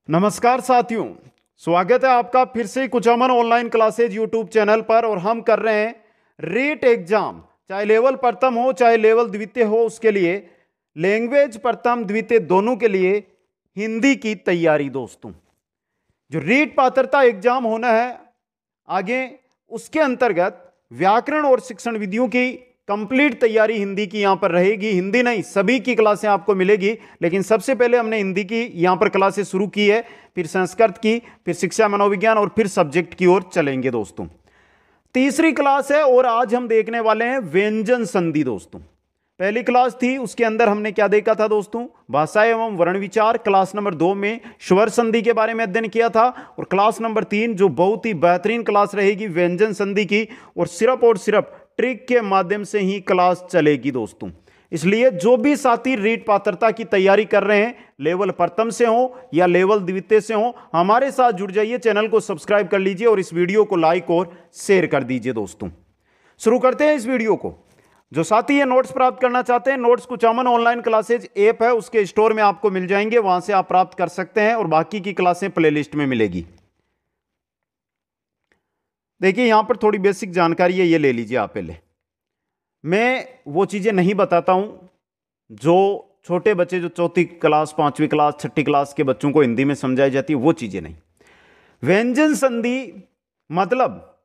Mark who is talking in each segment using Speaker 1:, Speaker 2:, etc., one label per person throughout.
Speaker 1: नमस्कार साथियों, स्वागत है आपका फिर से Kuchaman online classes YouTube channel पर। और हम कर रहे हैं रीट एग्जाम, चाहे लेवल प्रथम हो चाहे लेवल द्वितीय हो, उसके लिए लैंग्वेज प्रथम द्वितीय दोनों के लिए हिंदी की तैयारी। दोस्तों, जो रीट पात्रता एग्जाम होना है आगे, उसके अंतर्गत व्याकरण और शिक्षण विधियों की कंप्लीट तैयारी हिंदी की यहां पर रहेगी। हिंदी नहीं, सभी की क्लासें आपको मिलेगी, लेकिन सबसे पहले हमने हिंदी की यहां पर क्लासें शुरू की है, फिर संस्कृत की, फिर शिक्षा मनोविज्ञान और फिर सब्जेक्ट की ओर चलेंगे। दोस्तों, तीसरी क्लास है और आज हम देखने वाले हैं व्यंजन संधि। दोस्तों, पहली क्लास थी, उसके अंदर हमने क्या देखा था दोस्तों? भाषा एवं वर्ण विचार। क्लास नंबर 2 में स्वर संधि के बारे में अध्ययन किया था। और क्लास नंबर 3 जो बहुत ही बेहतरीन क्लास रहेगी व्यंजन संधि की, और सिर्फ ट्रिक के माध्यम से ही क्लास चलेगी। दोस्तों, इसलिए जो भी साथी रीट पात्रता की तैयारी कर रहे हैं, लेवल प्रथम से हो या लेवल द्वितीय से हो, हमारे साथ जुड़ जाइए, चैनल को सब्सक्राइब कर लीजिए और इस वीडियो को लाइक और शेयर कर दीजिए। दोस्तों, शुरू करते हैं इस वीडियो को। जो साथी ये नोट्स प्राप्त करना चाहते हैं, notes Kuchaman online classes app है, उसके स्टोर में आपको मिल जाएंगे, वहां से आप प्राप्त कर सकते हैं और बाकी की क्लासें प्लेलिस्ट में मिलेगी। देखिए, यहां पर थोड़ी बेसिक जानकारी है, ये ले लीजिए आप पहले। मैं वो चीजें नहीं बताता हूं जो छोटे बच्चे, जो चौथी क्लास, पांचवी क्लास, छठी क्लास के बच्चों को हिंदी में समझाई जाती है, वो चीजें नहीं। व्यंजन संधि मतलब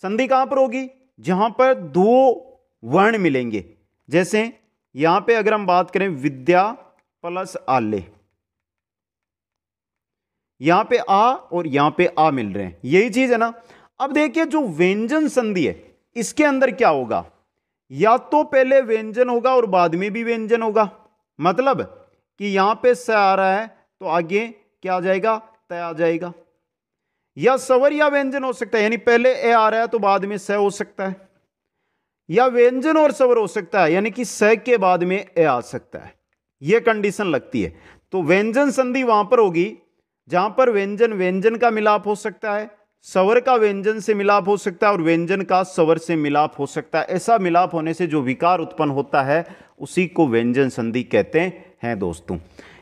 Speaker 1: संधि कहां पर होगी? जहां पर दो वर्ण मिलेंगे। जैसे यहां पे अगर हम बात करें विद्या प्लस आले, यहां पे आ और यहां पे आ मिल रहे हैं, यही चीज है ना। अब देखिए, जो व्यंजन संधि है, इसके अंदर क्या होगा? या तो पहले व्यंजन होगा और बाद में भी व्यंजन होगा। मतलब कि यहां पे स आ रहा है तो आगे क्या आ जाएगा? त आ जाएगा। या स्वर या व्यंजन हो सकता है, यानी पहले ए आ रहा है तो बाद में स हो सकता है, या व्यंजन और स्वर हो सकता है, यानी कि स के बाद में ए आ सकता है। यह कंडीशन लगती है। तो व्यंजन संधि वहां पर होगी जहां पर व्यंजन व्यंजन का मिलाप हो सकता है, स्वर का व्यंजन से मिलाप हो सकता है और व्यंजन का स्वर से मिलाप हो सकता है। ऐसा मिलाप होने से जो विकार उत्पन्न होता है उसी को व्यंजन संधि कहते हैं। दोस्तों,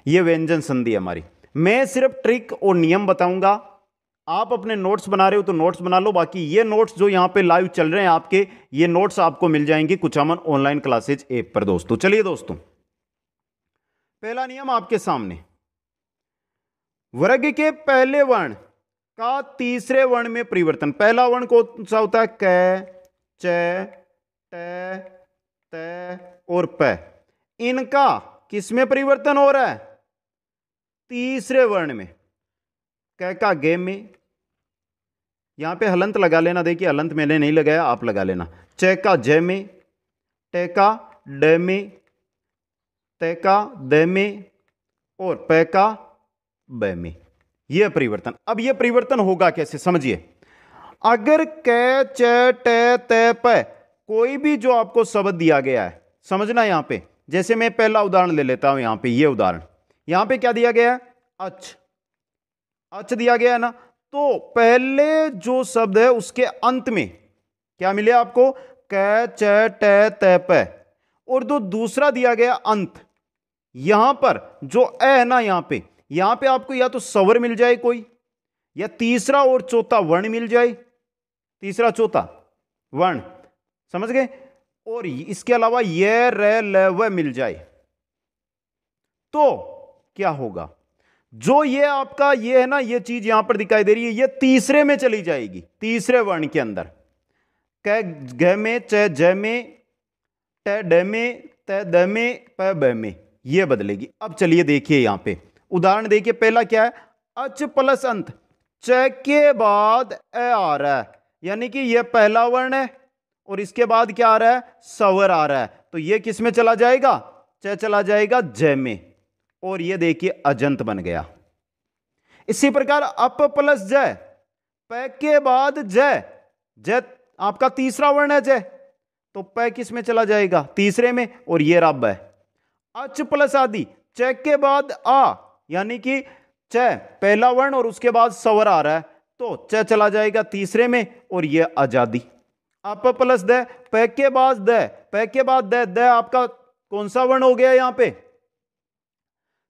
Speaker 1: यह व्यंजन संधि है हमारी। मैं सिर्फ ट्रिक और नियम बताऊंगा, आप अपने नोट्स बना रहे हो तो नोट्स बना लो। बाकी ये नोट्स जो यहां पे लाइव चल रहे हैं आपके, ये नोट्स आपको मिल जाएंगे कुचामन ऑनलाइन क्लासेज ऐप पर। दोस्तों, चलिए दोस्तों, पहला नियम आपके सामने। वर्ग के पहले वर्ण का तीसरे वर्ण में परिवर्तन। पहला वर्ण कौन सा होता है? क, च, ट, त और प। इनका किसमें परिवर्तन हो रहा है? तीसरे वर्ण में। क का गे में, यहां पे हलंत लगा लेना। देखिए, हलंत मैंने नहीं लगाया, आप लगा लेना। च का ज में, ट का ड में, त का द में और प का ब में। यह परिवर्तन। अब यह परिवर्तन होगा कैसे, समझिए। अगर क, च, ट, त, प कोई भी जो आपको शब्द दिया गया है, समझना यहां पे। जैसे मैं पहला उदाहरण ले लेता हूं, यहां पे यह उदाहरण, यहां पे क्या दिया गया है? अच। अच दिया गया है ना। तो पहले जो शब्द है उसके अंत में क्या मिले आपको? क, च, ट, त, प। और जो दूसरा दिया गया अंत, यहां पर जो ए है ना, यहां पे आपको या तो स्वर मिल जाए कोई, या तीसरा और चौथा वर्ण मिल जाए। तीसरा चौथा वर्ण, समझ गए? और इसके अलावा ये र ल व मिल जाए तो क्या होगा? जो ये आपका ये है ना, ये चीज यहां पर दिखाई दे रही है, ये तीसरे में चली जाएगी, तीसरे वर्ण के अंदर। क ग में, च ज में, ट ड में, त द में, प ब में, ये बदलेगी। अब चलिए देखिए, यहां पे उदाहरण देखिए। पहला क्या है? अच प्लस अंत, च के बाद ए आ रहा है, यानी कि यह पहला वर्ण है और इसके बाद क्या आ रहा है? स्वर आ रहा है। तो यह किस में चला जाएगा? च चला जाएगा ज में, और यह देखिए अजंत बन गया। इसी प्रकार अप प्लस ज, प के बाद ज, ज आपका तीसरा वर्ण है ज, तो प किस में चला जाएगा? तीसरे में, और यह रब है। अच प्लस आदि, च के बाद आ, यानी कि च पहला वर्ण और उसके बाद स्वर आ रहा है, तो च चला जाएगा तीसरे में, और यह आजादी। अप प्लस द, प के बाद द, प के बाद द, द आपका कौन सा वर्ण हो गया? यहां पे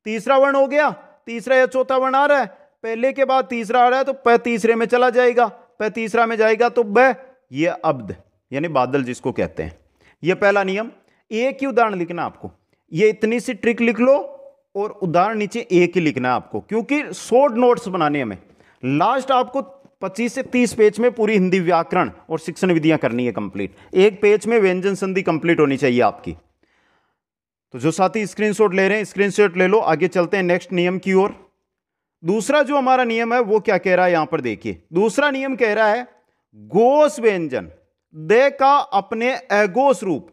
Speaker 1: तीसरा वर्ण हो गया। तीसरा या चौथा वर्ण आ रहा है, पहले के बाद तीसरा आ रहा है तो प तीसरे में चला जाएगा, प तीसरा में जाएगा तो ब, ये अब्द यानी बादल जिसको कहते हैं। ये पहला नियम। एक ही उदाहरण लिखना आपको, ये इतनी सी ट्रिक लिख लो और उदाहरण नीचे एक ही लिखना है आपको, क्योंकि शॉर्ट नोट्स बनाने हमें। लास्ट आपको 25 से 30 पेज में पूरी हिंदी व्याकरण और शिक्षण विधियां करनी है कंप्लीट। एक पेज में व्यंजन संधि कंप्लीट होनी चाहिए आपकी। तो जो साथी स्क्रीनशॉट ले रहे हैं स्क्रीनशॉट ले लो। आगे चलते हैं नेक्स्ट नियम की ओर। दूसरा जो हमारा नियम है वो क्या कह रहा है यहां पर देखिए। दूसरा नियम कह रहा है गोस व्यंजन दे का अपने अगोस रूप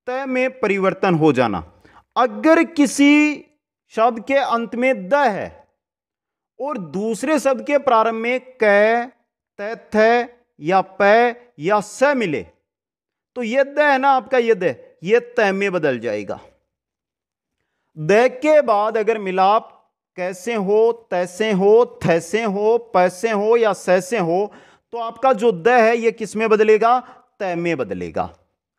Speaker 1: तय में परिवर्तन हो जाना। अगर किसी शब्द के अंत में द है और दूसरे शब्द के प्रारंभ में क, त, थ या प या स मिले तो यह द है ना आपका, यह द, यह त में बदल जाएगा। द के बाद अगर मिलाप कैसे हो, तैसे हो, थैसे हो, पैसे हो या सैसे हो तो आपका जो द है यह किस में बदलेगा, त में बदलेगा।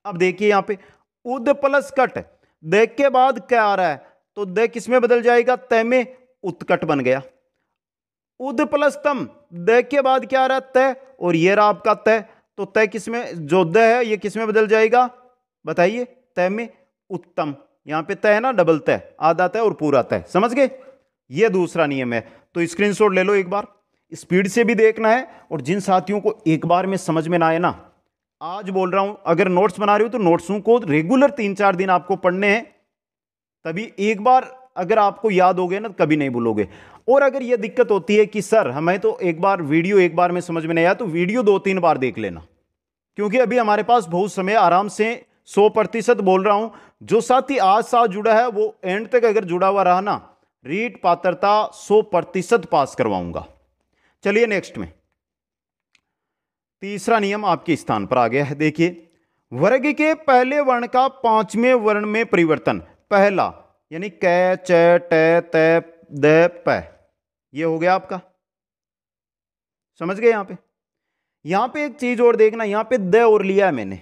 Speaker 1: अब देखिए यहां पे उद प्लस कट, द के बाद क्या आ रहा है तो द किस में बदल जाएगा, त में, उत्कट बन गया। उद प्लस तम, द के बाद क्या आ रहा है त, और ये रहा आपका त, तो त किस में, जो द है ये किस में बदल जाएगा बताइए, त में, उत्तम। यहां पे त है ना, डबल त, आधा त और पूरा त, समझ गए। ये दूसरा नियम है। तो स्क्रीनशॉट ले लो एक बार, स्पीड से भी देखना है। और जिन साथियों को एक बार में समझ में ना आए ना, आज बोल रहा हूं अगर नोट्स बना रहे हो तो नोट्सों को रेगुलर 3-4 दिन आपको पढ़ने हैं, तभी एक बार अगर आपको याद हो गए ना कभी नहीं भूलोगे। और अगर यह दिक्कत होती है कि सर हमें तो एक बार वीडियो एक बार में समझ में नहीं आया, तो वीडियो 2-3 बार देख लेना, क्योंकि अभी हमारे पास बहुत समय, आराम से 100% बोल रहा हूं। जो साथी आज साथ जुड़ा है वो एंड तक अगर जुड़ा हुआ रहा ना, रीट पात्रता 100% पास करवाऊंगा। चलिए नेक्स्ट में तीसरा नियम आपके स्थान पर आ गया है। देखिए, वर्ग के पहले वर्ण का 5वें वर्ण में परिवर्तन। पहला यानी क, च, ट, त, द, प, ये हो गया आपका, समझ गए। यहां पे एक चीज और देखना, यहां पे द और लिया है मैंने,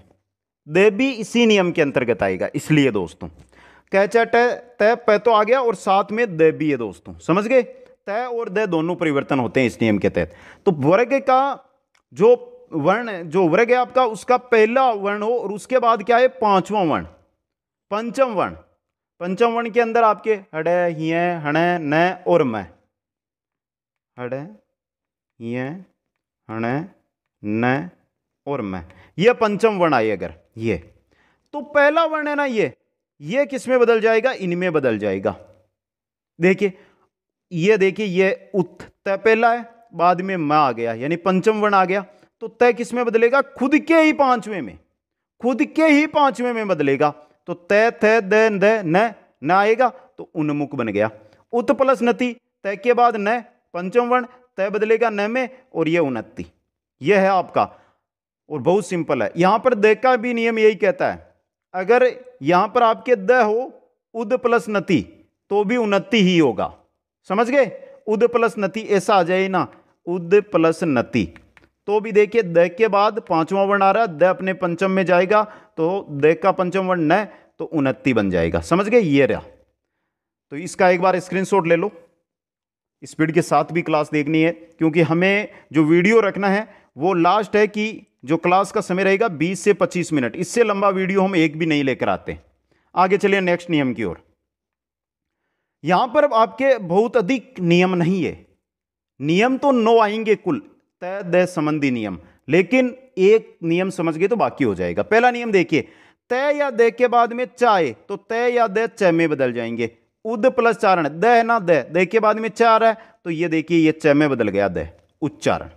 Speaker 1: द भी इसी नियम के अंतर्गत आएगा, इसलिए दोस्तों क, च, ट, त, प तो आ गया और साथ में द भी है दोस्तों, समझ गए। त और द दोनों परिवर्तन होते हैं इस नियम के तहत। तो वर्ग का जो वर्ण, जो वर्ग है आपका, उसका पहला वर्ण हो और उसके बाद क्या है, 5वां वर्ण, पंचम वर्ण। पंचम वर्ण के अंदर आपके हड़, हिय, हण, न और म, हड़, हिय, हण, न और म, यह पंचम वर्ण आए अगर ये, तो पहला वर्ण है ना ये किस में बदल जाएगा, इनमें बदल जाएगा। देखिए ये देखिए, ये उत त पहला है, बाद में म आ गया, यानी पंचम वर्ण आ गया। तो त किस में बदलेगा, खुद के ही 5वें में, खुद के ही 5वें में बदलेगा। तो त, थ, द, न आएगा तो उन्मुख बन गया। उत प्लस नति, त के बाद न, पंचम वर्ण, त बदलेगा न में और ये उन्नति, यह है आपका। और बहुत सिंपल है। यहां पर द का भी नियम यही कहता है, अगर यहां पर आपके द हो उद प्लस नति तो भी उन्नति ही होगा, समझ गए। उद प्लस नति ऐसा आ जाए ना, उद प्लस नति, तो भी देखिए द के बाद 5वां वर्ण आ रहा है, द अपने पंचम में जाएगा तो द का पंचम वर्ण न, तो उन्नति बन जाएगा, समझ गए। ये रहा। तो इसका एक बार स्क्रीनशॉट ले लो, स्पीड के साथ भी क्लास देखनी है, क्योंकि हमें जो वीडियो रखना है वो लास्ट है कि जो क्लास का समय रहेगा 20 से 25 मिनट, इससे लंबा वीडियो हम एक भी नहीं लेकर आते। आगे चलिए नेक्स्ट नियम की ओर। यहां पर आपके बहुत अधिक नियम नहीं है, नियम तो 9 आएंगे कुल, त द संबंधी नियम, लेकिन एक नियम समझ गए तो बाकी हो जाएगा। पहला नियम देखिए, त या द के बाद में च आए तो त या द च में बदल जाएंगे। उद प्लस चारण, द है ना, द के बाद में च आ रहा है तो ये देखिए ये च में बदल गया, द उच्चारण।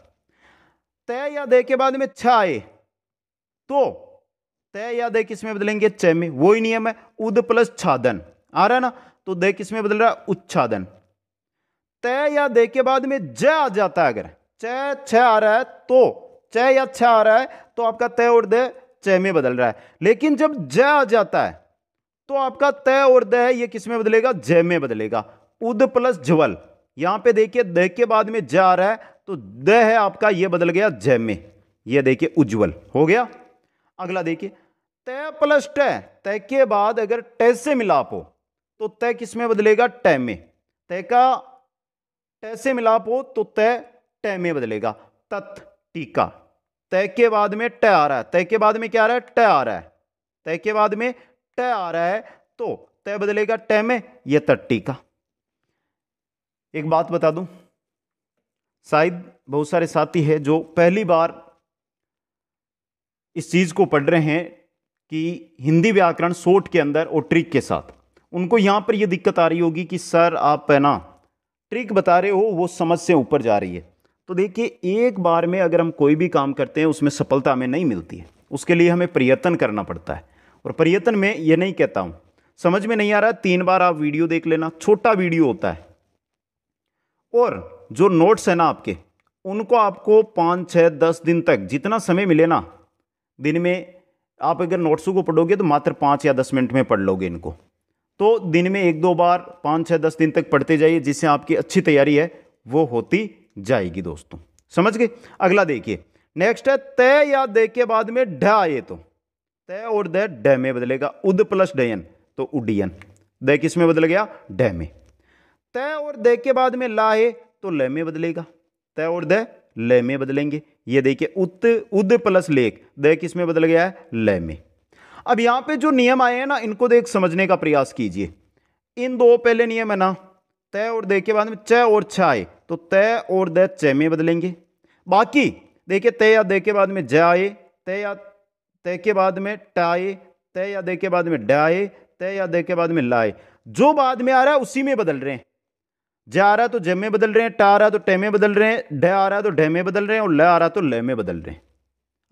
Speaker 1: त या द के बाद में छ आए तो त या द किस में बदलेंगे, च में, वही नियम है। उद प्लस छादन आ रहा है ना, तो द किस में बदल रहा है, उच्छादन। त या द के बाद में ज आ जाता है, अगर च छ आ रहा है तो च या छ आ रहा है तो आपका त और द च में बदल रहा है। लेकिन जब ज आ जाता है तो आपका त और द है ये किस में बदलेगा, ज में बदलेगा। उद प्लस ज्वल, यहां पे देखिए द के बाद में ज आ रहा है तो द है आपका ये बदल गया ज में, ये देखिए उज्जवल हो गया। अगला देखिए, त प्लस ट, त के बाद अगर ट से मिलाप हो तो त किस में बदलेगा, ट में। त का ट से मिलाप हो तो तय ट में बदलेगा, तत् टीका। तय के बाद में ट आ रहा है, तय के बाद में क्या आ रहा है, ट आ रहा है, तय के बाद में ट आ रहा है तो तय बदलेगा ट में, यह तट्टीका। एक बात बता दूं, शायद बहुत सारे साथी हैं जो पहली बार इस चीज को पढ़ रहे हैं कि हिंदी व्याकरण शॉर्ट के अंदर और ट्रिक के साथ, उनको यहां पर यह दिक्कत आ रही होगी कि सर आप है ना ट्रिक बता रहे हो वो समझ से ऊपर जा रही है। तो देखिए, एक बार में अगर हम कोई भी काम करते हैं उसमें सफलता हमें नहीं मिलती है, उसके लिए हमें प्रयत्न करना पड़ता है। और प्रयत्न में ये नहीं कहता हूं समझ में नहीं आ रहा 3 बार आप वीडियो देख लेना, छोटा वीडियो होता है। और जो नोट्स है ना आपके, उनको आपको 5, 6, 10 दिन तक जितना समय मिले ना, दिन में आप अगर नोट्सों को पढ़ोगे तो मात्र 5 या 10 मिनट में पढ़ लोगे इनको। तो दिन में 1-2 बार 5, 6, 10 दिन तक पढ़ते जाइए, जिससे आपकी अच्छी तैयारी है वो होती जाएगी दोस्तों। समझ गए? अगला देखिए, नेक्स्ट है तय या दे के बाद में ढ आए तो तय और द ड में बदलेगा, उद प्लस डयन तो उड्डयन। द किस में बदल गया, ड में। तय और दे के बाद में ला आए तो ल में बदलेगा, तय और द ल में बदलेंगे। ये देखिए उत उद प्लस लेक, द किस में बदल गया है, ल में। अब यहां पे जो नियम आए हैं ना, इनको देख समझने का प्रयास कीजिए। इन दो पहले नियम है ना, तय और दे के बाद में च और छ आए तो तय और द च में बदलेंगे। बाकी देखिए, तय या दे के बाद में ज आए, तय के बाद में ट आए, तय या दे के बाद में ड आए, तय या दे के बाद में ला आए। जो बाद में आ रहा है उसी में बदल रहे हैं। ज आ रहा है तो ज में बदल रहे हैं, ट आ रहा है तो ट में बदल रहे हैं, ढ आ रहा है तो ढ में बदल रहे हैं, और ल आ रहा है तो ल में बदल रहे हैं।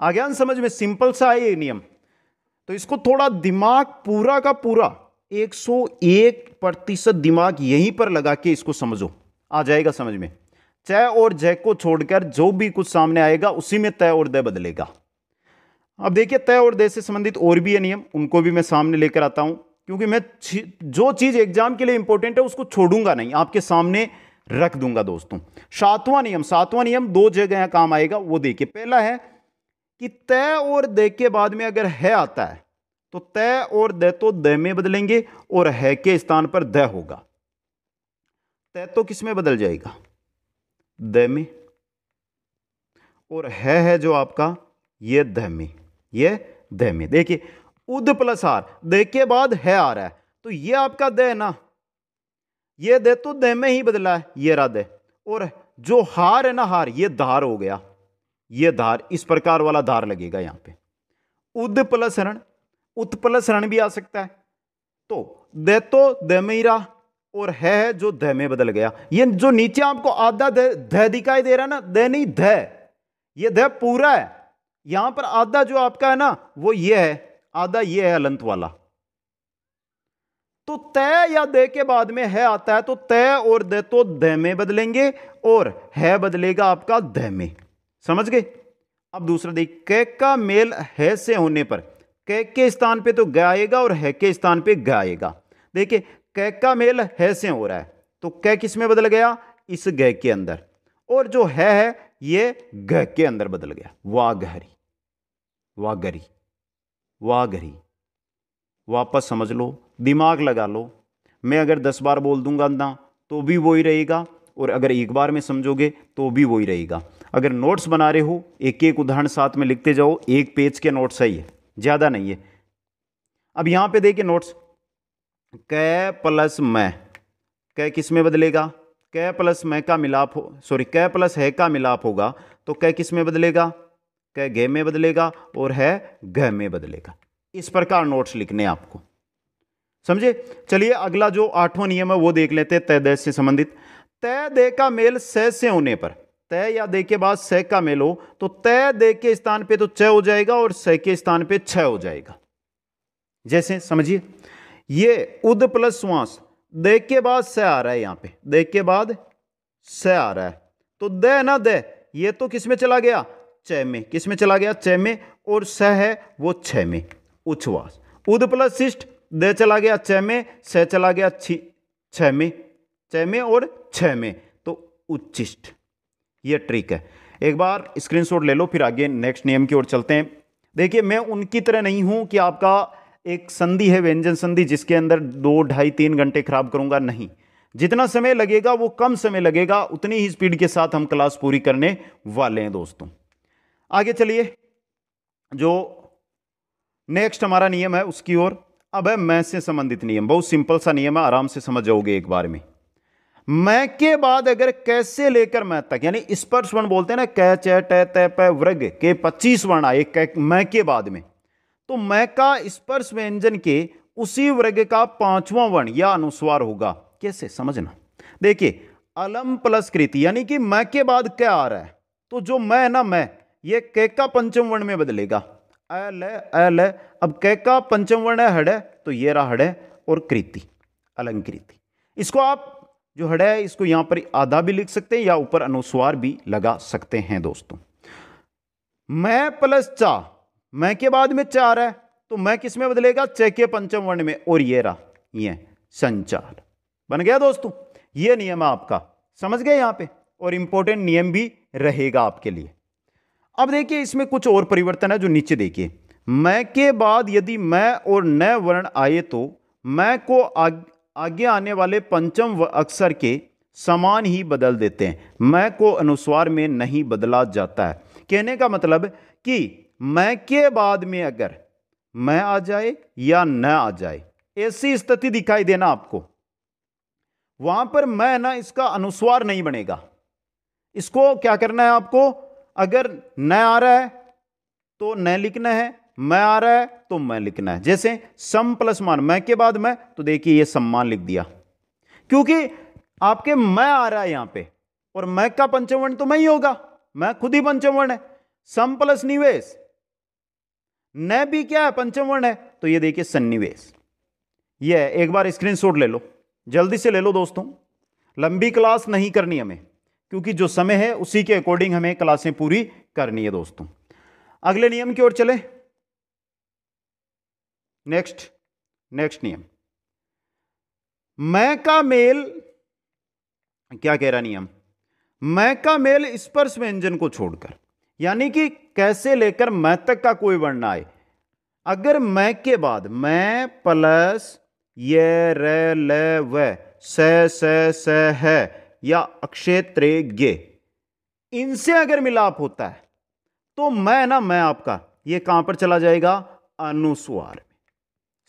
Speaker 1: आ गया ना समझ में? सिंपल सा है ये नियम। तो इसको थोड़ा दिमाग पूरा का पूरा 101% दिमाग यहीं पर लगा के इसको समझो, आ जाएगा समझ में। च और ज को छोड़कर जो भी कुछ सामने आएगा उसी में तय और द बदलेगा। अब देखिए, तय और दे से संबंधित और भी है नियम, उनको भी मैं सामने लेकर आता हूं, क्योंकि मैं जो चीज एग्जाम के लिए इंपॉर्टेंट है उसको छोड़ूंगा नहीं, आपके सामने रख दूंगा दोस्तों। सातवां नियम 2 जगह काम आएगा, वो देखिए। पहला है कि तय और दे के बाद में अगर है आता है तो तय और द तो द में बदलेंगे और है के स्थान पर द होगा। तय तो किस में बदल जाएगा, द में, और है जो आपका ये द में, ये द में। देखिए, उद प्लस आर, द के बाद है आ रहा है तो ये आपका द है ना, ये द तो द में ही बदला है, ये रहा द। और जो हार है ना, हार, ये धार हो गया, ये धार, इस प्रकार वाला धार लगेगा यहां पे। उद प्लस रण, उत प्लस रण भी आ सकता है। तो द तो द में ही रहा और है जो ध में बदल गया। ये जो नीचे आपको आधा ध दिखाई दे रहा है ना, द नहीं ध, ये ध पूरा है। यहां पर आधा जो आपका है ना वो ये है, आधा ये है अलंत वाला। तो तय या दे के बाद में है आता है तो तय और द तो द में बदलेंगे और है बदलेगा आपका ध में। समझ गए? अब दूसरा देख, क का मेल है से होने पर क के स्थान पे तो ग आएगा और है के स्थान पे ग आएगा। देखिए, क का मेल है से हो रहा है तो क किस में बदल गया, इस ग के अंदर, और जो है ये ग के अंदर बदल गया। वाघहरी, वाघरी, वाघरी। वापस समझ लो, दिमाग लगा लो। मैं अगर 10 बार बोल दूंगा ना तो भी वही रहेगा, और अगर एक बार में समझोगे तो भी वही रहेगा। अगर नोट्स बना रहे हो, एक एक उदाहरण साथ में लिखते जाओ, 1 पेज के नोट्स सही है, ज्यादा नहीं है। अब यहां पे देखिए नोट्स, क प्लस मैं, क किस में बदलेगा, क प्लस मैं का मिलाप हो, सॉरी क प्लस है का मिलाप होगा तो क किस में बदलेगा, क ग में बदलेगा और है घ में बदलेगा। इस प्रकार नोट्स लिखने आपको, समझे? चलिए अगला जो 8वां नियम है वो देख लेते हैं, तय दे से संबंधित। तय दे का मेल स से होने पर, तय या दे के बाद स का मेल हो तो तय दे के स्थान पे तो च हो जाएगा और स के स्थान पे छ हो जाएगा। जैसे समझिए, ये उद प्लस श्वास, दे के बाद स आ रहा है, यहां पे दे के बाद स आ रहा है तो द ना द, ये तो किस में चला गया, च में। किस में चला गया, च में, और स है वो छ में, उच्छ्वास। उद प्लस शिष्ट, द चला गया च में, स चला गया छ में, च में और छ में, तो उच्चिष्ट। ये ट्रिक है, एक बार स्क्रीनशॉट ले लो, फिर आगे नेक्स्ट नियम की ओर चलते हैं। देखिए, मैं उनकी तरह नहीं हूं कि आपका एक संधि है व्यंजन संधि जिसके अंदर 2, ढाई, 3 घंटे खराब करूंगा, नहीं। जितना समय लगेगा वो कम समय लगेगा, उतनी ही स्पीड के साथ हम क्लास पूरी करने वाले हैं दोस्तों। आगे चलिए, जो नेक्स्ट हमारा नियम है उसकी ओर। अब है मैं से संबंधित नियम। बहुत सिंपल सा नियम है, आराम से समझ जाओगे एक बार में। मैं के बाद अगर कैसे लेकर मैं तक, यानी स्पर्श वर्ण बोलते हैं ना, कै च ट त प वर्ग के 25 वर्ण आए मैं के बाद में, तो मैं का स्पर्श व्यंजन के उसी वर्ग का 5वां वर्ण या अनुस्वार होगा। कैसे समझना, देखिए अलम प्लस कृति, यानी कि मैं के बाद क्या आ रहा है, तो जो मैं ना मैं, ये कै का पंचम वर्ण में बदलेगा। अल है, अब कै का पंचम वर्ण है हड़ है, तो ये रहा हड़ है और कृति, अलंकृति। इसको आप जो हड़ है इसको यहां पर आधा भी लिख सकते हैं या ऊपर अनुस्वार भी लगा सकते हैं दोस्तों। मैं प्लस चा, मैं के बाद में चा आ रहा है, तो मैं किस में बदलेगा, च के पंचम वर्ण में, और ये रहा ये संचार बन गया दोस्तों। ये नियम है आपका, समझ गए यहां पे, और इंपॉर्टेंट नियम भी रहेगा आपके लिए। अब देखिए इसमें कुछ और परिवर्तन है जो नीचे देखिए। मैं के बाद यदि मैं और न वर्ण आए तो मैं को आगे आने वाले पंचम अक्षर के समान ही बदल देते हैं। मैं को अनुस्वार में नहीं बदला जाता है। कहने का मतलब कि मैं के बाद में अगर मैं आ जाए या न आ जाए, ऐसी स्थिति दिखाई देना आपको, वहां पर मैं ना इसका अनुस्वार नहीं बनेगा। इसको क्या करना है आपको, अगर न आ रहा है तो न लिखना है, मैं आ रहा है तो मैं लिखना है। जैसे सम प्लस मान, मैं के बाद मैं, तो देखिए ये सम्मान लिख दिया, क्योंकि आपके मैं आ रहा है यहां पे, और मैं का पंचम वर्ण तो मैं ही होगा, मैं खुद ही पंचम वर्ण है। सम प्लस निवेश, न भी क्या है पंचम वर्ण है, तो ये देखिए सन्निवेश। ये एक बार स्क्रीनशॉट ले लो, जल्दी से ले लो दोस्तों, लंबी क्लास नहीं करनी हमें, क्योंकि जो समय है उसी के अकॉर्डिंग हमें क्लासें पूरी करनी है दोस्तों। अगले नियम की ओर चले। नेक्स्ट नियम, मैं का मेल, क्या कह रहा नियम, मैं का मेल स्पर्श व्यंजन को छोड़कर, यानी कि कैसे लेकर मैं तक का कोई वर्ण ना आए। अगर मैं के बाद मैं प्लस ये रे ले व स है या अक्षेत्रे गे, इनसे अगर मिलाप होता है तो मैं ना मैं आपका ये कहां पर चला जाएगा, अनुस्वार में।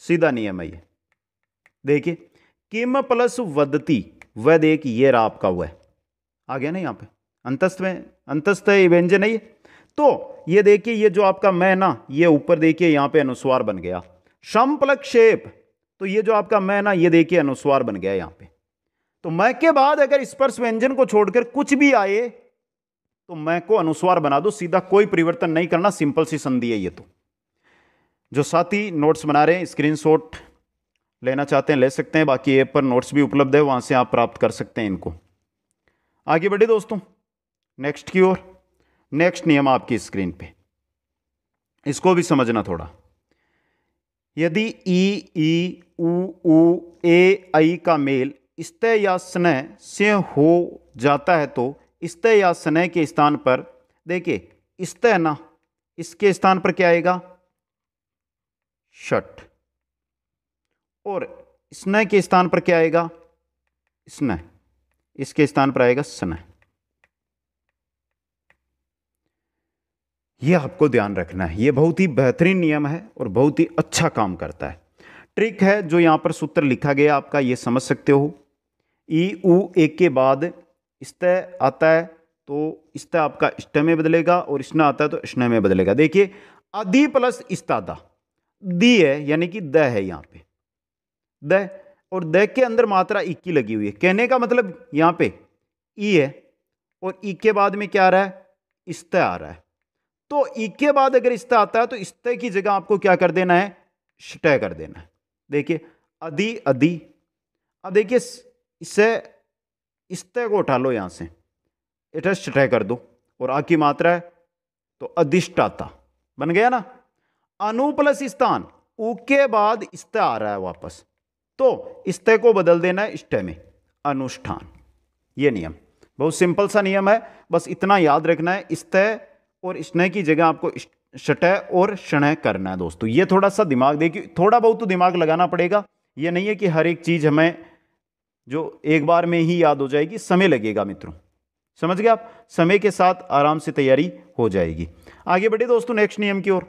Speaker 1: सीधा नियम है ये। देखिए किम प्लस वदती, वह देख ये रहा आपका वह आ गया ना यहां पे, अंतस्थ व्यंजन है ये। तो ये देखिए ये जो आपका मैं ना, ये ऊपर देखिए यहां पे अनुस्वार बन गया। शम प्लस क्षेप, तो ये जो आपका मैं ना, ये देखिए अनुस्वार बन गया यहां पे। तो मैं के बाद अगर स्पर्श व्यंजन को छोड़कर कुछ भी आए तो मैं को अनुस्वार बना दो, सीधा, कोई परिवर्तन नहीं करना, सिंपल सी संधि है ये। तो जो साथी नोट्स बना रहे हैं, स्क्रीनशॉट लेना चाहते हैं ले सकते हैं, बाकी ऐप पर नोट्स भी उपलब्ध है, वहां से आप प्राप्त कर सकते हैं इनको। आगे बढ़े दोस्तों नेक्स्ट की ओर। नेक्स्ट नियम आपकी स्क्रीन पे, इसको भी समझना थोड़ा। यदि ई उ ए आई का मेल स्तय या स्नय से हो जाता है तो स्तय या स्नय के स्थान पर, देखिए स्तय ना, इसके स्थान पर क्या आएगा, षट, और स्नय के स्थान पर क्या आएगा, स्नय, इसके स्थान पर आएगा स्नय। यह आपको ध्यान रखना है, यह बहुत ही बेहतरीन नियम है और बहुत ही अच्छा काम करता है। ट्रिक है जो यहां पर सूत्र लिखा गया आपका, यह समझ सकते हो। ई उ एक के बाद स्तय आता है तो स्तय आपका ष्ट में बदलेगा, और स्न आता है तो स्न में बदलेगा। देखिए अधि प्लस इस्तादा, दी है यानी कि द है यहां पे, द, और द के अंदर मात्रा ई की लगी हुई है। कहने का मतलब यहां पे ई है और ई के बाद में क्या आ रहा है, स्तय आ रहा है। तो ई के बाद अगर स्तय आता है तो स्तय की जगह आपको क्या कर देना है, ष्टय कर देना है। देखिए अधि अधि, अब देखिए इससे स्तय को उठा लो यहां से, इधर ष्टय कर दो, और आ की मात्रा है तो अधिष्ठाता बन गया ना। अनु प्लस स्थान, उ के बाद स्तय आ रहा है वापस, तो स्तय को बदल देना है ष्टय में, अनुष्ठान। यह नियम बहुत सिंपल सा नियम है, बस इतना याद रखना है, स्तय और स्नय की जगह आपको षटय और षणय करना है दोस्तों। ये थोड़ा सा दिमाग देखिए, थोड़ा बहुत तो दिमाग लगाना पड़ेगा। ये नहीं है कि हर एक चीज हमें जो एक बार में ही याद हो जाएगी, समय लगेगा मित्रों। समझ गए आप? समय के साथ आराम से तैयारी हो जाएगी। आगे बढ़े दोस्तों नेक्स्ट नियम की ओर।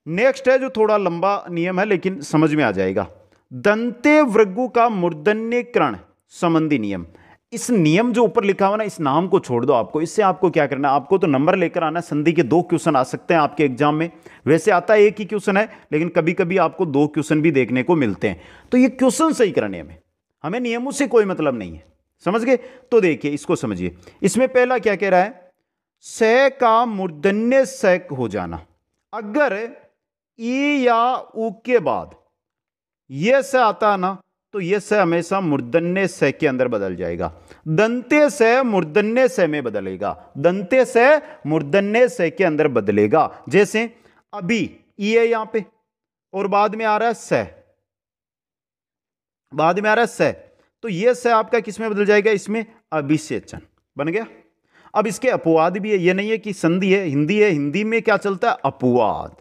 Speaker 1: नेक्स्ट है जो थोड़ा लंबा नियम है लेकिन समझ में आ जाएगा। दंते वृगु का मूर्धन्यकरण संबंधी नियम। इस नियम जो ऊपर लिखा हुआ ना, इस नाम को छोड़ दो। आपको इससे आपको क्या करना है, आपको तो नंबर लेकर आना। संधि के 2 क्वेश्चन आ सकते हैं आपके एग्जाम में। वैसे आता है एक ही क्वेश्चन है, लेकिन कभी कभी आपको 2 क्वेश्चन भी देखने को मिलते हैं। तो ये क्वेश्चन सही करने हमें नियमों से कोई मतलब नहीं है। समझ गए? तो देखिए इसको समझिए। इसमें पहला क्या कह रहा है, स का मूर्धन्य स हो जाना। अगर ई या उ के बाद ये स आता ना, तो ये स हमेशा मूर्धन्य स के अंदर बदल जाएगा। दंते स मूर्धन्य स में बदलेगा। दंते स मूर्धन्य स के अंदर बदलेगा। जैसे अभी ई है यहां पे और बाद में आ रहा है स, बाद में आ रहा है स, तो ये स आपका किस में बदल जाएगा, इसमें अभिसेचन बन गया। अब इसके अपवाद भी है, ये नहीं है कि संधि है, हिंदी में क्या चलता है, अपवाद।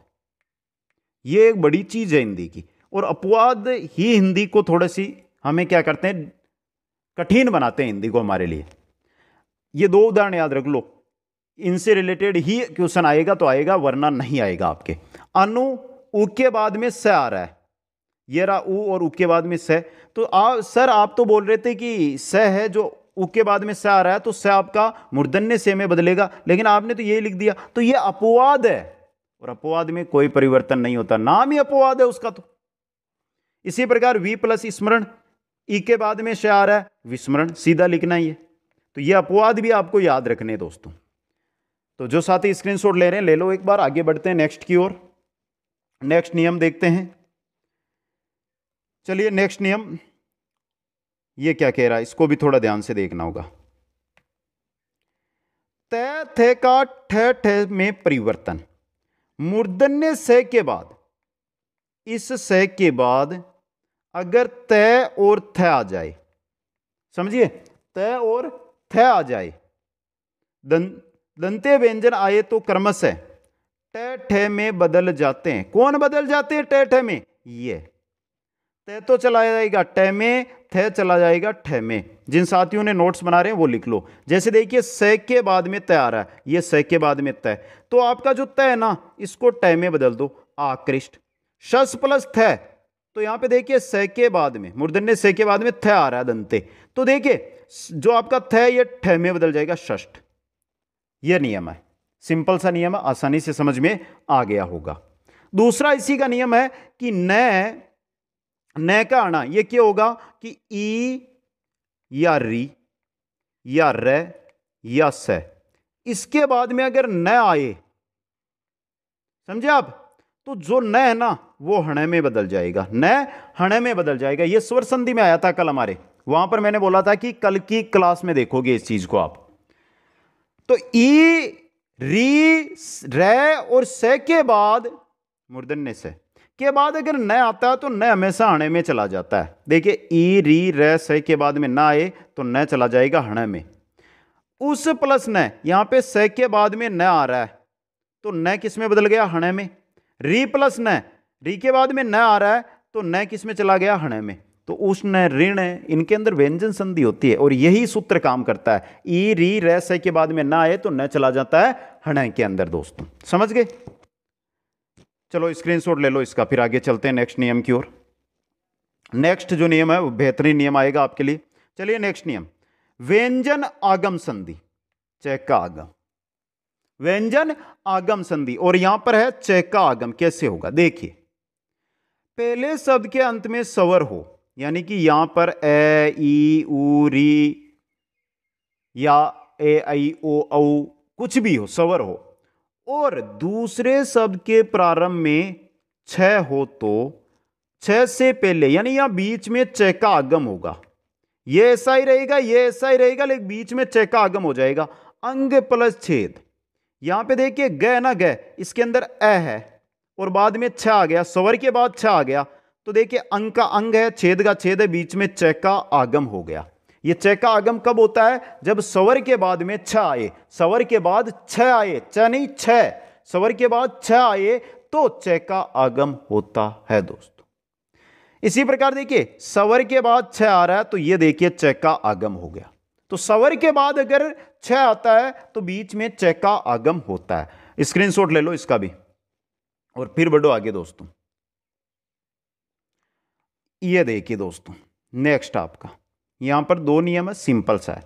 Speaker 1: ये एक बड़ी चीज है हिंदी की, और अपवाद ही हिंदी को थोड़ी सी हमें क्या करते हैं, कठिन बनाते हैं हिंदी को हमारे लिए। ये 2 उदाहरण याद रख लो, इनसे रिलेटेड ही क्वेश्चन आएगा तो आएगा, वरना नहीं आएगा आपके। अनु उ के बाद में स आ रहा है, ये रहा उ और उ के बाद में स। तो सर आप तो बोल रहे थे कि स है जो उ के बाद में स आ रहा है, तो स आपका मूर्धन्य से में बदलेगा, लेकिन आपने तो ये लिख दिया। तो ये अपवाद है, और अपवाद में कोई परिवर्तन नहीं होता, नाम ही अपवाद है उसका। तो इसी प्रकार वी प्लस स्मरण, ई के बाद में श आ रहा है, विस्मरण, सीधा लिखना ही है। तो ये अपवाद भी आपको याद रखने दोस्तों। तो जो साथी स्क्रीनशॉट ले रहे हैं ले लो एक बार। आगे बढ़ते हैं नेक्स्ट की ओर। नेक्स्ट नियम देखते हैं। चलिए नेक्स्ट नियम ये क्या कह रहा है, इसको भी थोड़ा ध्यान से देखना होगा। तय थे का ठ ठ में परिवर्तन। मूर्धन्य स के बाद, इस स के बाद अगर तय और थ आ जाए, समझिए, तय और थ आ जाए, दंते व्यंजन आए तो क्रमशः ट ठ में बदल जाते हैं। कौन बदल जाते हैं ट ठ में, ये तय तो चला जाएगा ट में, थ चला जाएगा ठ में। जिन साथियों ने नोट्स बना रहे हैं वो लिख लो। जैसे देखिए स के बाद में तय आ रहा है, ये स के बाद में तय, तो आपका जो तय है ना, इसको ट में बदल दो, आकृष्ट। शस प्लस थ, तो यहां पे देखिए स के बाद में, मूर्धन्य स के बाद में थ आ रहा है दंते, तो देखिए जो आपका थ ये ठ में बदल जाएगा, षष्ठ। यह नियम है, सिंपल सा नियम है, आसानी से समझ में आ गया होगा। दूसरा इसी का नियम है कि न का आना, ये क्या होगा कि ई या री या र या स, इसके बाद में अगर न आए, समझे आप, तो जो न है ना वो हण में बदल जाएगा, न हण में बदल जाएगा। ये स्वर संधि में आया था कल हमारे, वहां पर मैंने बोला था कि कल की क्लास में देखोगे इस चीज को आप। तो ई री र और स के बाद, मूर्धन्य से के बाद अगर न आता है तो न हमेशा हणे में चला जाता है। देखिए ई री र स के बाद में न आए तो न चला जाएगा हणे में। उस प्लस न, यहां पे स के बाद में न आ रहा है तो न किस में बदल गया, हणे में। री प्लस न, री के बाद में न आ रहा है तो न किस में चला गया, हणे में। तो उष्ण ऋण, इनके अंदर व्यंजन संधि होती है और यही सूत्र काम करता है। ई री र स के बाद में न आए तो न चला जाता है हणे के अंदर। दोस्तों समझ गए? चलो स्क्रीनशॉट ले लो इसका, फिर आगे चलते हैं नेक्स्ट नियम की ओर। नेक्स्ट जो नियम है वो बेहतरीन नियम आएगा आपके लिए। चलिए नेक्स्ट नियम, व्यंजन आगम संधि, चैका आगम, व्यंजन आगम संधि, और यहां पर है चैका आगम। कैसे होगा देखिए, पहले शब्द के अंत में स्वर हो, यानी कि यहां पर ए ई उ री या ए आई ओ औ कुछ भी हो, स्वर हो, और दूसरे शब्द के प्रारंभ में छ हो, तो छ से पहले यानी यहां बीच में च का आगम होगा। ये ऐसा ही रहेगा, ये ऐसा ही रहेगा, लेकिन बीच में च का आगम हो जाएगा। अंग प्लस छेद, यहां पे देखिए ग ना ग, इसके अंदर अ है और बाद में छ आ गया, स्वर के बाद छ आ गया, तो देखिए अंग का अंग है, छेद का छेद है, बीच में च का आगम हो गया। ये च का आगम कब होता है, जब स्वर के बाद में छ आए, स्वर के बाद छ आए, च नहीं छ, स्वर के बाद छ आए तो च का आगम होता है। दोस्तों इसी प्रकार देखिए सवर के बाद छ आ रहा है तो ये देखिए च का आगम हो गया। तो सवर के बाद अगर छ आता है तो बीच में च का आगम होता है। स्क्रीनशॉट ले लो इसका भी और फिर बढ़ो आगे दोस्तों। ये देखिए दोस्तों नेक्स्ट आपका यहां पर दो नियम है, सिंपल सा है।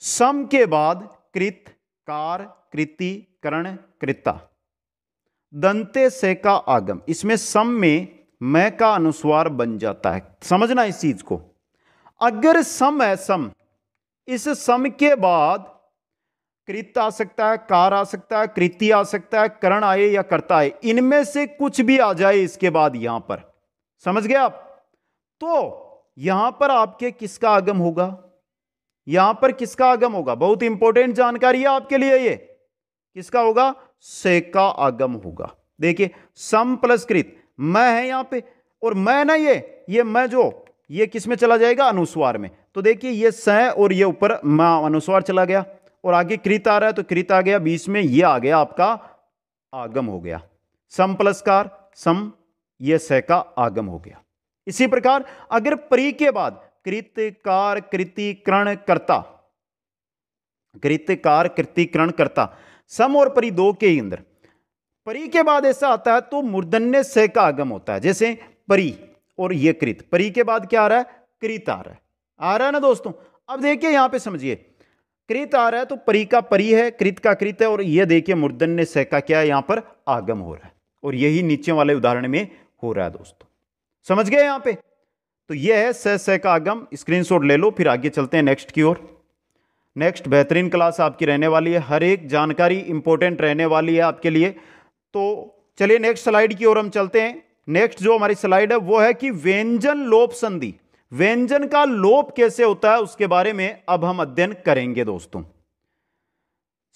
Speaker 1: सम के बाद कृत, कार, कृति, करण, कृता, दंते से का आगम, इसमें सम में मैं का अनुस्वार बन जाता है। समझना इस चीज को, अगर सम है सम, इस सम के बाद कृत आ सकता है, कार आ सकता है, कृति आ सकता है, करण आए या कर्ता आए, इनमें से कुछ भी आ जाए इसके बाद यहां पर, समझ गए आप। तो यहां पर आपके किसका आगम होगा, यहां पर किसका आगम होगा, बहुत इंपॉर्टेंट जानकारी है आपके लिए ये, किसका होगा, से का आगम होगा। देखिए सम प्लस कृत, मैं है यहां पे और मैं ना ये मैं जो ये किस में चला जाएगा, अनुस्वार में। तो देखिए ये स और ये ऊपर मैं अनुस्वार चला गया और आगे कृत आ रहा है तो कृत आ गया, बीच में ये आ गया आपका आगम हो गया। सम प्लस कार सम, ये स का आगम हो गया। इसी प्रकार अगर परी के बाद कृत, कार, कृति, करण, कर्ता, कृत, कार, कृति, करण, कर्ता, सम और परी दो के अंदर परी के बाद ऐसा आता है तो मूर्धन्य से का आगम होता है। जैसे परी और ये कृत, परी के बाद क्या आ रहा है, कृत आ रहा है ना दोस्तों। अब देखिए यहां पे समझिए, कृत आ रहा है तो परी का परी है, कृत का कृत है, और ये देखिए मूर्धन्य से का क्या है, यहां पर आगम हो रहा है। और यही नीचे वाले उदाहरण में हो रहा है दोस्तों, समझ गए यहां पे। तो ये है से का आगम, स्क्रीनशॉट ले लो, फिर आगे चलते हैं नेक्स्ट की ओर। नेक्स्ट बेहतरीन क्लास आपकी रहने वाली है, हर एक जानकारी इंपॉर्टेंट रहने वाली है आपके लिए। तो चलिए नेक्स्ट स्लाइड की ओर हम चलते हैं। नेक्स्ट जो हमारी स्लाइड है वो है कि व्यंजन लोप संधि, व्यंजन का लोप कैसे होता है उसके बारे में अब हम अध्ययन करेंगे दोस्तों।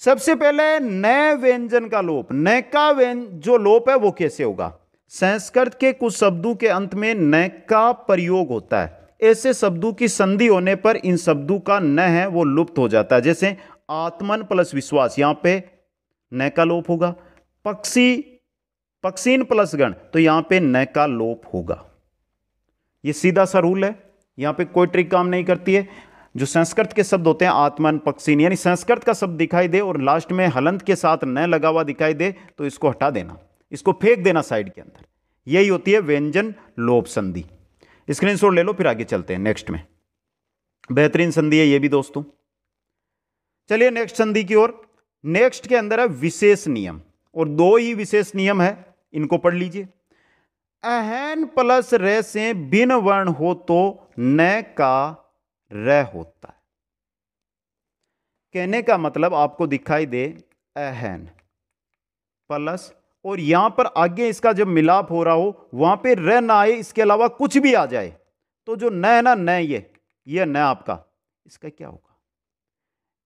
Speaker 1: सबसे पहले नए व्यंजन का लोप, नए का जो लोप है वो कैसे होगा। संस्कृत के कुछ शब्दों के अंत में न का प्रयोग होता है, ऐसे शब्दों की संधि होने पर इन शब्दों का न है वो लुप्त हो जाता है। जैसे आत्मन प्लस विश्वास, यहां पे न का लोप होगा। पक्षी, पक्षीन प्लस गण, तो यहां पे न का लोप होगा। ये सीधा सा रूल है, यहां पे कोई ट्रिक काम नहीं करती है। जो संस्कृत के शब्द होते हैं आत्मन, पक्षीन, यानी संस्कृत का शब्द दिखाई दे और लास्ट में हलंत के साथ न लगा हुआ दिखाई दे तो इसको हटा देना, इसको फेंक देना साइड के अंदर। यही होती है व्यंजन लोप संधि। स्क्रीनशॉट ले लो, फिर आगे चलते हैं नेक्स्ट में। बेहतरीन संधि है ये भी दोस्तों। चलिए नेक्स्ट संधि की ओर। नेक्स्ट के अंदर है विशेष नियम, और दो ही विशेष नियम है, इनको पढ़ लीजिए। अहन प्लस रे से बिन वर्ण हो तो न का र होता है। कहने का मतलब आपको दिखाई दे अहन प्लस, और यहां पर आगे इसका जब मिलाप हो रहा हो वहां पे र ना आए, इसके अलावा कुछ भी आ जाए, तो जो न है ना, न ये न आपका, इसका क्या होगा,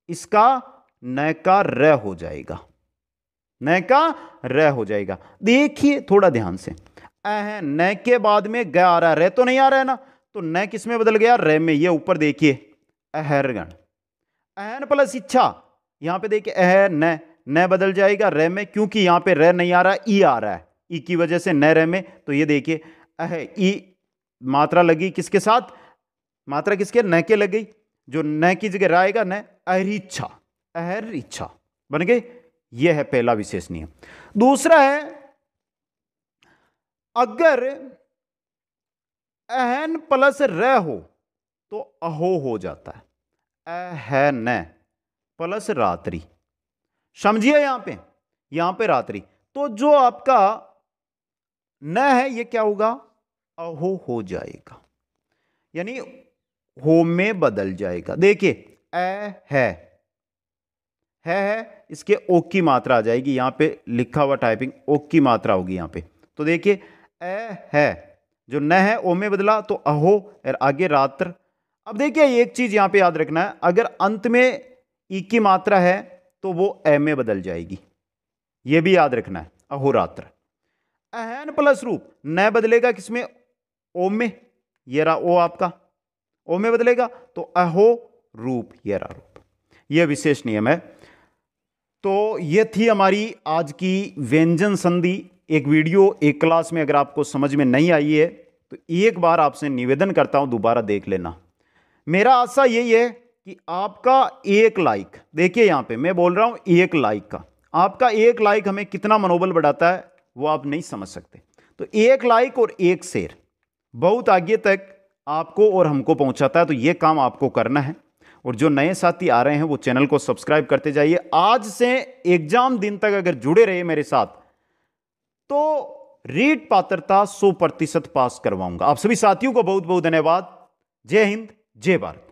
Speaker 1: इसका न का र हो जाएगा, न का र हो जाएगा। देखिए थोड़ा ध्यान से, न के बाद में ग आ रहा है, र तो नहीं आ रहा है ना, तो न किस में बदल गया, र में। ये ऊपर देखिए अहरगण, अहन प्लस इच्छा, यहां पे देखिए अह न बदल जाएगा र में, क्योंकि यहां पे र नहीं आ रहा, ई आ रहा है, ई की वजह से न र में। तो ये देखिए अह, ई मात्रा लगी किसके साथ, मात्रा किसके, न के लग गई, जो न की जगह आएगा न, अहरिच्छा, अहर इच्छा बन गई। यह है पहला विशेष नियम। दूसरा है अगर अहन प्लस र हो तो अहो हो जाता है, अहन प्लस रात्रि, समझिए यहां पे रात्रि, तो जो आपका न है ये क्या होगा, अहो हो जाएगा, यानी हो में बदल जाएगा। देखिए है, इसके ओ की मात्रा आ जाएगी, यहां पे लिखा हुआ टाइपिंग ओ की मात्रा होगी यहां पे। तो देखिए है, जो न है ओ में बदला तो अहो, और आगे रात्र। अब देखिए एक चीज यहां पे याद रखना है, अगर अंत में ई की मात्रा है तो वो ए में बदल जाएगी, ये भी याद रखना है, अहोरात्र। अहन प्लस रूप, न बदलेगा किसमें, ओ में, ये रहा ओ आपका, ओ में बदलेगा तो अहो रूप, ये रहा रूप। यह विशेष नियम है। तो ये थी हमारी आज की व्यंजन संधि। एक वीडियो एक क्लास में अगर आपको समझ में नहीं आई है तो एक बार आपसे निवेदन करता हूं, दोबारा देख लेना। मेरा आशा यही है कि आपका एक लाइक, देखिए यहां पे मैं बोल रहा हूं एक लाइक का, आपका एक लाइक हमें कितना मनोबल बढ़ाता है वो आप नहीं समझ सकते। तो एक लाइक और एक शेयर बहुत आगे तक आपको और हमको पहुंचाता है, तो ये काम आपको करना है। और जो नए साथी आ रहे हैं वो चैनल को सब्सक्राइब करते जाइए। आज से एग्जाम दिन तक अगर जुड़े रहे मेरे साथ तो रीट पात्रता 100% पास करवाऊंगा। आप सभी साथियों को बहुत बहुत धन्यवाद। जय हिंद, जय भारत।